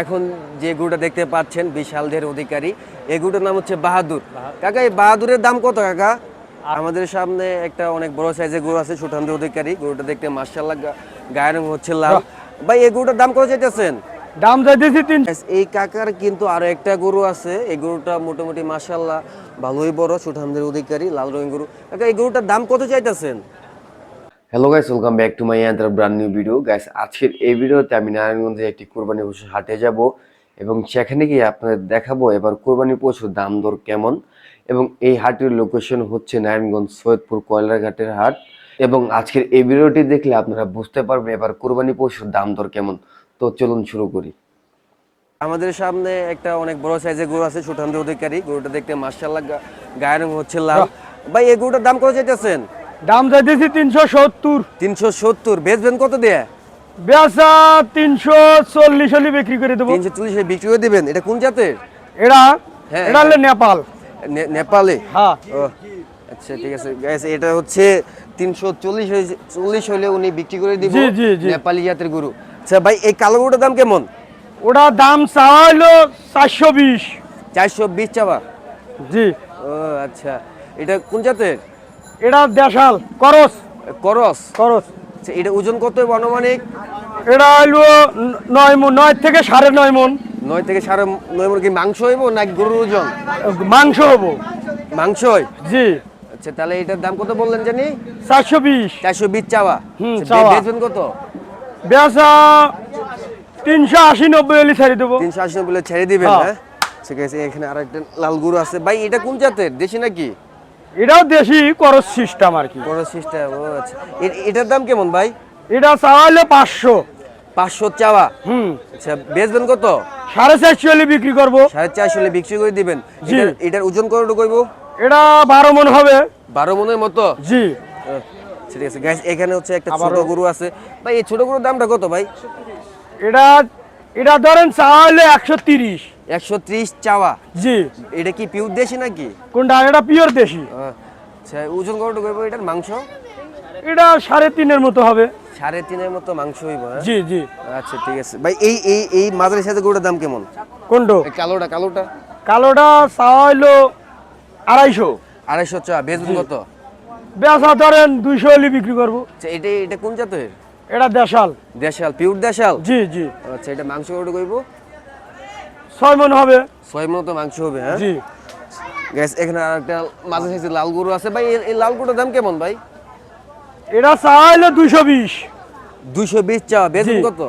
এখন যে গরুটা দেখতে পাচ্ছেন বিশাল ঢের অধিকারী, এই গরুটার নাম হচ্ছে বাহাদুর। কাকা, এই বাহাদুরের দাম কত কাকা? আমাদের সামনে একটা অনেক বড় সাইজের গরু আছে, সুঠামদের অধিকারী। গরুটা দেখতে মাশাআল্লাহ, গায়ের রং হচ্ছে লাল। ভাই, এই গরুটার দাম কত চাইতেছেন? দাম চাইতেছি 300। এই কাকার কিন্তু আরো একটা গরু আছে, এই গরুটা মোটামুটি মাশাআল্লাহ ভালোই বড়, সুঠামদের অধিকারী, লাল রঙের গরু। কাকা, এই গরুটার দাম কত চাইতেছেন? Hello guys, welcome back to my other brand new video. Guys, আজকের এই ভিডিওতে আমি নারায়ণগঞ্জে একটি কোরবানি পশুর হাটে যাব এবং সেখানে গিয়ে আপনাদের দেখাবো এবার কোরবানি পশুর দাম দর কেমন। এবং এই হাটের লোকেশন হচ্ছে নারায়ণগঞ্জ সৈয়দপুর কয়লার ঘাটের হাট। এবং আজকের এই ভিডিওটি দেখলে আপনারা বুঝতে পারবেন এবার কোরবানি পশুর দাম দর কেমন। তো চলুন শুরু করি। আমাদের সামনে একটা অনেক বড় সাইজের গরু আছে, সুঠামদের অধিকারী। গরুটা দেখতে মাশাআল্লাহ গায়ের রং হচ্ছে লাল। ভাই, এই গরুটার দাম কত চাইতেছেন? দাম চাইতেছি 370। 370। বেচবেন কত দিয়ে? বেচা 340 হলে বিক্রি করে দেবো। 340 বিক্রি করে দিবেন। এটা কোন জাতের? এটা হ্যাঁ, এটা হলো নেপাল। নেপালে? হ্যাঁ। ও আচ্ছা, ঠিক আছে গাইস, এটা হচ্ছে 340 হলে উনি বিক্রি করে দিব। জি, জি, জি। নেপালি জাতের গরু। আচ্ছা ভাই, এই কালো গরুটার দাম কেমন? ওটা দাম চাওয়া হলো 420। 420 চাওয়া? জি। ও আচ্ছা, এটা কোন জাতের? এটা দেশাল করস। করস? করস। আচ্ছা, এটা ওজন কত হবে আনুমানিক? এটা হলো 9 মণ, 9 থেকে 9.5 মণ। 9 থেকে 9.5 মণ। কি মাংস হইব নাকি গরুর ওজন? মাংস হবো। মাংস হয়? জি। আচ্ছা, তাহলে এটার দাম কত বললেন জানি? 420। 420 চাওয়া? হুম, আচ্ছা, চাওয়া। বেচবেন কত? বেচা 380-90 হলে ছেড়ে দেবো। 380 বলে ছেড়ে দিবেন? হ্যাঁ। হ্যাঁ, ঠিক আছে। এখানে আরেকটা লাল গরু আছে। ভাই, এটা কোন জাতের? দেশি নাকি? এটাও দেশি করস সিস্টেম আর কি। বড় সিস্টেম। ও আচ্ছা, এটার দাম কেমন ভাই? এটা চাওয়া হলো 500। 500 চাওয়া? হুম। আচ্ছা, বেচবেন কত? 450 হলে বিক্রি করবো। 450 হলে বিক্রি করে দিবেন। জি। এটার ওজন কতটুকু কইব? এটা 12 মণ হবে। 12 মণের মতো? জি। ঠিক আছে গাইস, এখানে হচ্ছে একটা ছোট আবারও গরু আছে। ভাই, এই ছোট গরুর দামটা কত ভাই? এটা এটা ধরেন চাওয়া হলো 130। 130 চাওয়া? জি। এটা কি পিওর দেশি নাকি? কোনটা? এটা পিওর দেশি। আচ্ছা, ওজন কতটুকু কইব এটার মাংস? এটা 3.5-এর মতো হবে। 3.5 মতো মাংস হইব? জি, জি। আচ্ছা, ঠিক আছে ভাই। এই এই এই মাঝারি সাইজের গরুটার দাম কেমন? কোনটা? এই কালোটা? কালোটা কালোটা চাওয়া হলো 250। 250 চাওয়া। বেচবেন কত? বেচা ধরেন 200 হলে বিক্রি করবো। আচ্ছা, এটা কোন জাতের? এটা দেশাল। দেশাল? পিওর দেশাল? জি, জি। আচ্ছা, এটা মাংস কত কইব? 6 মণ হবে। 6 মণ তো মাংস হবে? হ্যাঁ জি। গ্যাস, এখানে আরেকটা মাঝে সাইজের লাল গরু আছে। ভাই, এই লাল গরুটার দাম কেমন ভাই? এটা চাওয়া হলো 220। 220 চাওয়া। বেচবেন জি। কত?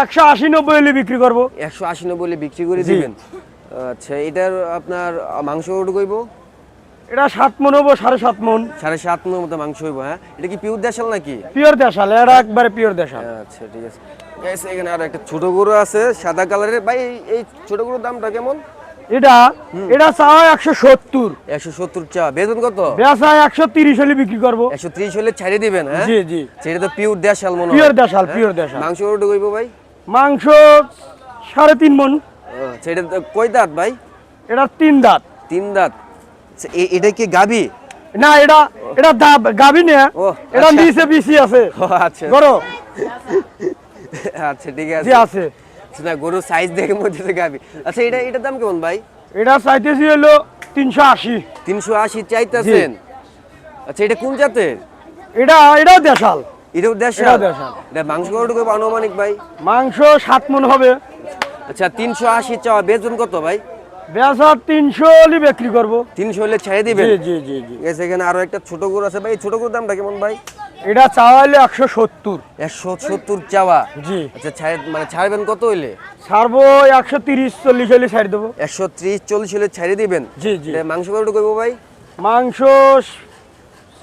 180-90 হলে বিক্রি করবো। 180 বলে বিক্রি করে জি। দিবেন? আচ্ছা, এটার আপনার মাংস কত কইব? এটা 7 মণ হবো, 7.5 মণ। 7.5 মণের মতো মাংস হইব? হ্যাঁ, এটা কি পিওর দেশাল নাকি? পিওর দেশাল, এটা একবারে পিওর দেশাল। আচ্ছা, ঠিক আছে গ্যাস, এখানে আর একটা ছোট গরু আছে সাদা কালারের। ভাই, এই ছোট গরুর দামটা কেমন? এটা চাওয়া 170। 170 চাওয়া। বেতন কত? বেচা 130 হলে বিক্রি করবো। 130 হলে ছেড়ে দিবেন? হ্যাঁ, জি, জি। সেটা তো পিওর দেশাল মনে হয়। পিওর দেশাল, হ্যাঁ? পিওর দেশাল। মাংস কত কইব ভাই? মাংস 3.5 মণ। সেটা কয় দাঁত ভাই? এটা 3 দাঁত। 3 দাঁত? আচ্ছা, এটা কি গাভী? না, এটা গাভী না। ও, এটা আচ্ছা। নিচে বিচি আছে। ও আচ্ছা। গরু। আচ্ছা, ঠিক আছে। জি, আছে। না, গরুর সাইজ দেখে মধ্যে তো গাভী। আচ্ছা, এটার দাম কেমন ভাই? এটা চাইতেছি হলো 380। 380 চাইতেছেন? আচ্ছা, এটা কোন জাতের? এটাও দেশাল। এটাও দেশাল? এটাও দেশাল। এটা মাংস কত কইব আনুমানিক ভাই? মাংস 7 মণ হবে। আচ্ছা, 380 চাওয়া। বেতন কত ভাই? বেচা 300 হলে বিক্রি করবো। 300 হলে ছেড়ে দিবেন? জি, জি, জি, জি। গেছে, এখানে আরো একটা ছোট গরু আছে। ভাই, এই ছোট গরুর দামটা কেমন ভাই? এটা চাওয়া হলো 170। 170 চাওয়া? জি। আচ্ছা, ছাড়বেন কত হইলে? ছাড়বো 130-40 হলে ছাড় দেবো। 130-40 হলে ছেড়ে দিবেন? জি, জি। এটা মাংস কত কইব ভাই? মাংস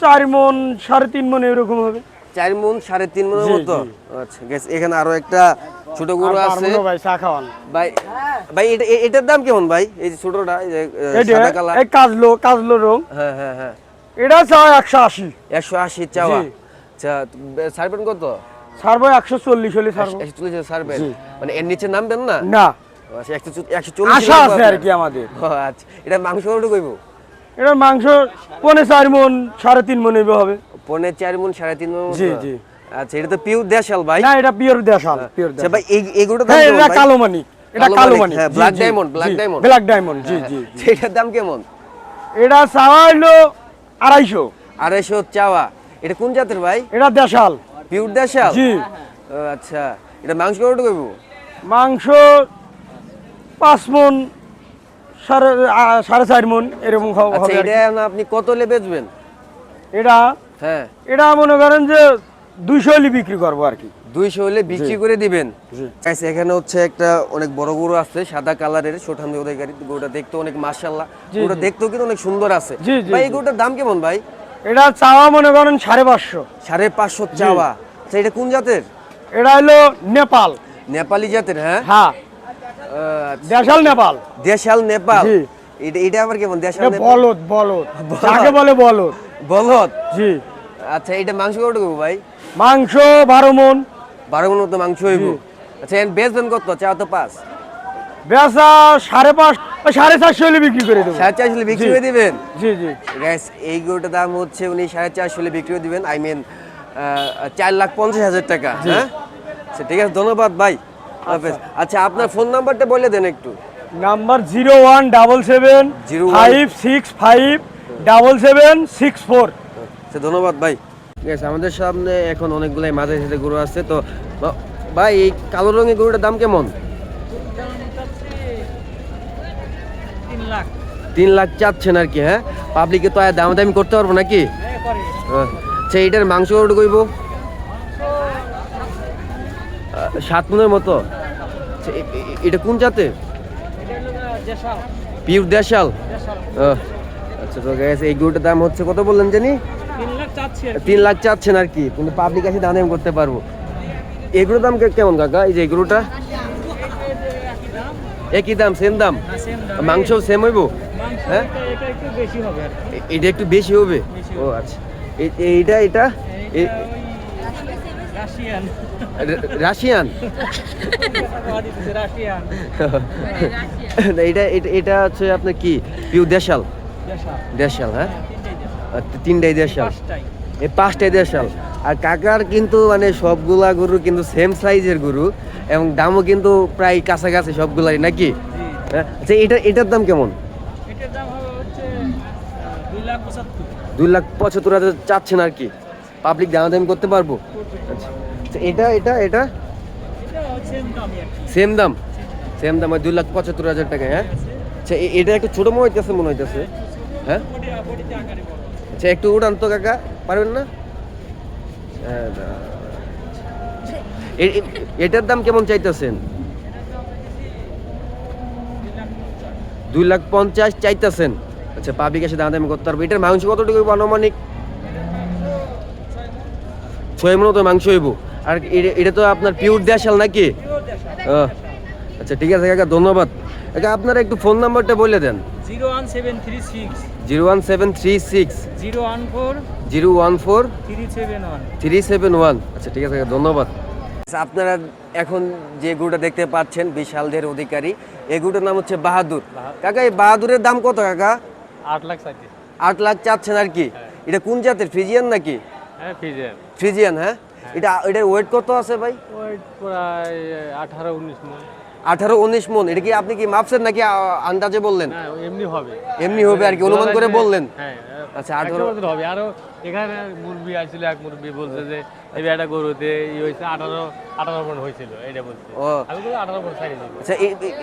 4 মণ, 3.5 মণ এরকম হবে। 4 মণ, 3.5 মণের জি, মতো? জি। আচ্ছা, গেছে, এখানে আরো একটা ছোট গরু আর আছে। পারবো না ভাই, চা খাওয়ান। ভাই, এটার দাম কেমন ভাই? এই যে ছোটটা, এই যে সাদা কালার। এই কাজলো রং। হ্যাঁ, হ্যাঁ, হ্যাঁ। এটা চাওয়া 180। 180 চাওয়া? জি। আচ্ছা, ছাড়বেন কত? ছাড়বো 140 হলে ছাড়বো। 140 হলে ছাড়বেন? জি। মানে এর নিচে নামবেন না? না, ও আচ্ছা, 140 আশা আছে আর কি আমাদের। ও আচ্ছা, এটা মাংস কত কইব? এটা মাংস 4.5 মণ, 3.5 মণ হবে। 4.5 মণ, 3.5 মণ জি, মতো? জি। আচ্ছা এটা তো পিওর দেশাল ভাই। না এটা পিওর দেশাল, পিওর আচ্ছা দেশাল। ভাই এই গরুটার দাম হ্যাঁ কেমন এটা ভাই? কালো মানিক, এটা কালো মানিক, হ্যাঁ, black diamond, black diamond. Black diamond, জি জি। সেটার দাম কেমন? এটা চাওয়া হইলো 250। 250 চাওয়া। এটা কোন জাতের ভাই? এটা দেশাল, পিওর দেশাল? জি। ও আচ্ছা, এটা মাংস কতটুকু হইব? মাংস 5 মণ, 4.5 মণ এরকম আচ্ছা হবে আর এটা কি। এখন আপনি কত হলে বেচবেন? এটা হ্যাঁ এটা মনে করেন যে 200 হলে বিক্রি করবো আর কি। 200 হলে বিক্রি করে দিবেন। জি। গাইস এখানে হচ্ছে একটা অনেক বড় গরু আছে সাদা কালারের সোঠাম অধিকারী। গরুটা দেখতে অনেক মাশাআল্লাহ, জি, গরুটা জি। দেখতেও কিন্তু অনেক সুন্দর আছে। জি, জি, ভাই এই জি। গরুটার দাম কেমন ভাই? এটা চাওয়া মনে করেন 550। 550 চাওয়া। আচ্ছা এটা কোন জাতের? এটা হলো নেপাল। নেপালি জাতের? হ্যাঁ হ্যাঁ আচ্ছা, দেশাল নেপাল। দেশাল নেপাল। জি। এটা আবার কেমন দেশাল এটা নেপাল? বলদ, বলদ বলদ। যাকে বলে বলদ। বলদ। জি। আচ্ছা এটা মাংস কতটুকু ভাই? মাংস 12 মণ। 12 মণ মতো মাংস হইব। জি। আচ্ছা এর বেচবেন কত? চাও তো 5। বেচা 5.5, 450 হলে বিক্রি করে দেবো। 450 হলে বিক্রি জি। করে দিবেন? জি জি। গ্যাস এই গরুটার দাম হচ্ছে উনি 450 হলে বিক্রি করে দিবেন। আই মিন 4,50,000 টাকা। হ্যাঁ আচ্ছা ঠিক আছে, ধন্যবাদ ভাই। হাফেজ। আচ্ছা আপনার ফোন নাম্বারটা বলে দেন একটু। নাম্বার 0177 565 7764। আচ্ছা ধন্যবাদ ভাই। গ্যাস আমাদের সামনে এখন অনেকগুলাই মাঝারি সাথে গরু আছে। তো ভাই এই কালো রঙের গরুটার দাম কেমন? 3 লাখ চাচ্ছেন আর কি? হ্যাঁ পাবলিকে তো আর দামাদামি করতে পারবো নাকি? আচ্ছা এইটার মাংস কত কইব? 7 মণের মতো। আচ্ছা, এটা কোন জাতের? পিওর দেশাল? আচ্ছা তো গ্যাস এই গরুটার দাম হচ্ছে কত বললেন জানি? 3 লাখ চাচ্ছেন আর কি, কিন্তু পাবলিক এসে দাম করতে পারবো। এগুলোর দাম কেমন কাকা? এই যে এগুলোটা একই দাম, সেম দাম? মাংস সেম হইব? হ্যাঁ এটা একটু বেশি হবে। ও আচ্ছা এইটা এটা রাশিয়ান? এটা এটা হচ্ছে আপনার কি পিওর দেশাল? দেশাল হ্যাঁ, তিনটাই দেশাল, এই 5টাই দেশাল। আর কাকার কিন্তু মানে সবগুলা গরু কিন্তু সেম সাইজের গরু এবং দামও কিন্তু প্রায় কাছাকাছি সবগুলাই নাকি? হ্যাঁ আচ্ছা এটার দাম কেমন? 2,75,000 চাচ্ছেন আর কি, পাবলিক দামাদামি করতে পারবো? আচ্ছা এটা এটা এটা সেম দাম? সেম দাম ওই 2,75,000 টাকা। হ্যাঁ আচ্ছা এটা একটু ছোট মনে হইতেছে। হ্যাঁ আচ্ছা একটু উড়ান তো কাকা, পারবেন না? এটার দাম কেমন চাইতেছেন? 2,50,000 চাইতেছেন। আচ্ছা পাবলিক এসে দামাদামি করতে পারবো। এটার মাংস কতটুকু আনুমানিক? 6 মণ তো মাংস হইব। আর এটা তো আপনার পিওর দেশাল নাকি? আচ্ছা ঠিক আছে কাকা, ধন্যবাদ। কাকা আপনার একটু ফোন নাম্বারটা বলে দেন। 01736 01736 014 014 371। 371। আচ্ছা ঠিক আছে কাকা, ধন্যবাদ। আচ্ছা, আপনারা এখন যে গরুটা দেখতে পাচ্ছেন বিশাল দের অধিকারী, এই গরুটার নাম হচ্ছে বাহাদুর। কাকা এই বাহাদুরের দাম কত কাকা? 8 লাখ চাইছে। 8 লাখ চাচ্ছেন আর কি? এটা কোন জাতের, ফ্রিজিয়ান নাকি? হ্যাঁ ফিজের ফ্রিজিয়ান হ্যাঁ। এটার ওয়েট কত আছে ভাই? ওই প্রায় 18-19 মণ। 18-19 মণ। এটা কি আপনি কি মাপছেন নাকি আন্দাজে বললেন? না এমনি হবে, এমনি হবে আর কি, অনুমান করে বললেন? হ্যাঁ আচ্ছা, 18 হবে। আরো এখানে মুরবি আসছিল, এক মুরবি বলছে যে এই একটা গরুতে ই হয়েছে 18 মণ হয়েছিল, এটা বলছে। ও আমি বলি 18 মণ ছাড়ি দিব। আচ্ছা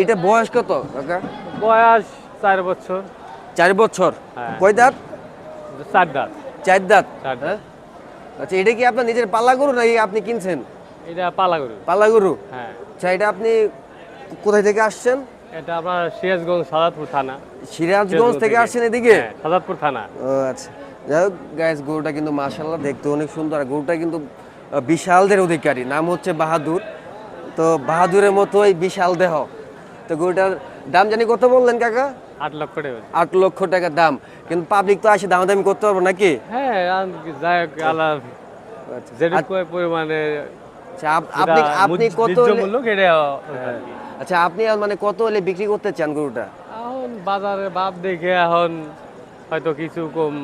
এটা বয়স কত কাকা? বয়স 4 বছর। 4 বছর। হ্যাঁ। কয় দাঁত? 4 দাঁত। 4 দাঁত। 4 দাঁত। হ্যাঁ আচ্ছা এটা কি আপনার নিজের পালা গরু নাকি আপনি কিনছেন? এটা পালা গরু। পালা গরু। হ্যাঁ আচ্ছা এটা আপনি কোথায় থেকে আসছেন? এটা আপনার সিরাজগঞ্জ সাদাতপুর থানা। সিরাজগঞ্জ থেকে আসছেন এদিকে? হ্যাঁ, সাদাতপুর থানা। ও আচ্ছা যাই হোক গাইস, গরুটা কিন্তু মাশাআল্লাহ দেখতে অনেক সুন্দর। আর গরুটা কিন্তু বিশালদের অধিকারী, নাম হচ্ছে বাহাদুর। তো বাহাদুরের মতোই বিশাল দেহ। তো গরুটার দাম জানি কত বললেন কাকা? 8 লক্ষ টাকা। 8 লক্ষ টাকা দাম, কিন্তু পাবলিক তো আসে দামাদামি করতে পারবো নাকি? হ্যাঁ যাই হোক আল্লাহ আচ্ছা, যেটুকু পরিমাণে আচ্ছা, আপনি কত হলে- মূল্য কেটে আচ্ছা আপনি মানে কত হলে বিক্রি করতে চান গরুটা? এখন বাজারে ভাব দেখে এখন হয়তো কিছু কম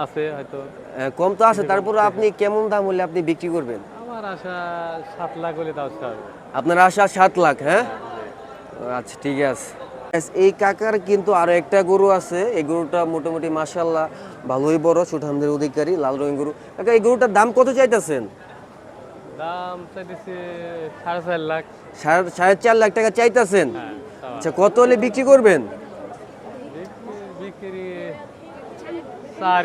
আছে হয়তো। কম তো আছে, তারপর আপনি কেমন দাম হলে আপনি বিক্রি করবেন? আমার আশা 7 লাখ হলে তাও ছাড়বে। আপনার আশা 7 লাখ, হ্যাঁ? আচ্ছা ঠিক আছে। এই কাকার কিন্তু আরো একটা গরু আছে, এই গরুটা মোটামুটি মাশাআল্লাহ ভালোই বড়, সুঠামদের অধিকারী, লাল রঙের গরু। কাকা এই গরুটার দাম কত চাইতেছেন? দাম চাইতেছে 4.5 লাখ। 4.5 লাখ টাকা চাইতেছেন? হ্যাঁ, তাও। আচ্ছা কত হলে বিক্রি করবেন? বিক্রি 4।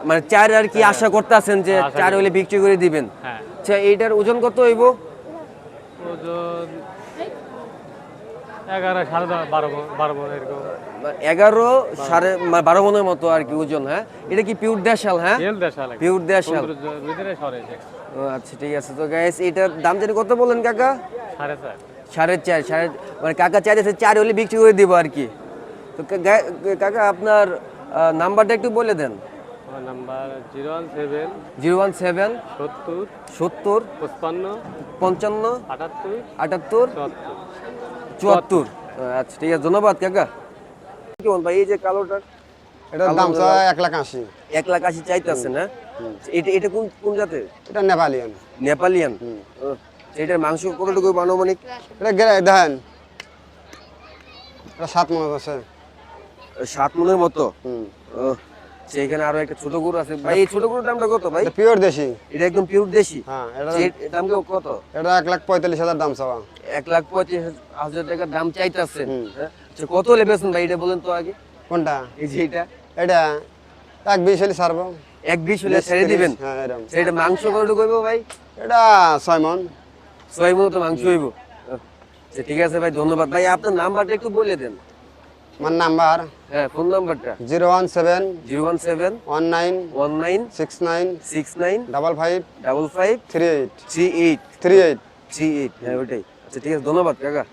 মানে 4 আর কি আশা করতেছেন যে আশা 4 করি। হলে বিক্রি করে দিবেন? হ্যাঁ, আচ্ছা এইটার ওজন কত হইব? ওজন 11 12.5 12 মণ এরকম। 11 12 মনের মতো আর কি ওজন, হ্যাঁ? এটা কি পিওর দেশাল, হ্যাঁ? তেল দেশা লাগে। পিওর দেশাল। ভিতরে সরে যায়। ও আচ্ছা ঠিক আছে। তো গাইস এটার দাম জানি কত বললেন কাকা? 4.5। 4.5 মানে কাকা চাইতেছে 4 হলে বিক্রি করে দিব আর কি। তো কাকা আপনার নাম্বারটা একটু বলে দেন। আমার নাম্বার 017 017 70 70 55 55 78 78 74। 74। আচ্ছা ঠিক আছে, ধন্যবাদ কাকা। কেমন ভাই এই যে কালোটার? এটার দাম চাই 1,80,000। 1,80,000 চাইতেছেন, হ্যাঁ? এটা এটা কোন কোন জাতের? এটা নেপালিয়ান। নেপালিয়ান। এটার মাংস কতটুকু আনুমানিক? এটা দেখেন, এটা 7 মণ আছে। 7 মনের মতো। হুম। সেইখানে আরো একটা ছোট গরু আছে ভাই। এই ছোট গরুর দামটা কত ভাই? এটা পিওর দেশি। এটা একদম পিওর দেশি। হ্যাঁ, এটা এর দাম কত? এটা 1,45,000 দাম চাওয়া। 1,45,000 টাকা দাম চাইতেছেন। আচ্ছা কত হলে বেচেন ভাই এটা বলেন তো আগে? কোনটা? এই যে এটা এটা 1,20 হলে ছাড়বো। 1,20 হলে ছেড়ে দিবেন? হ্যাঁ, এরকম। সেটা মাংস কতটুকু হইব ভাই? এটা 6 মণ। 6 মণ তো মাংস হইব। আচ্ছা ঠিক আছে ভাই, ধন্যবাদ ভাই। আপনার নাম্বারটা একটু বলে দেন। আমার নাম্বার হ্যাঁ, ফোন নাম্বারটা 017 017 19 19 69 69 55 55 38 38 38। 38। হ্যাঁ ওইটাই। আচ্ছা ঠিক আছে, ধন্যবাদ কাকা।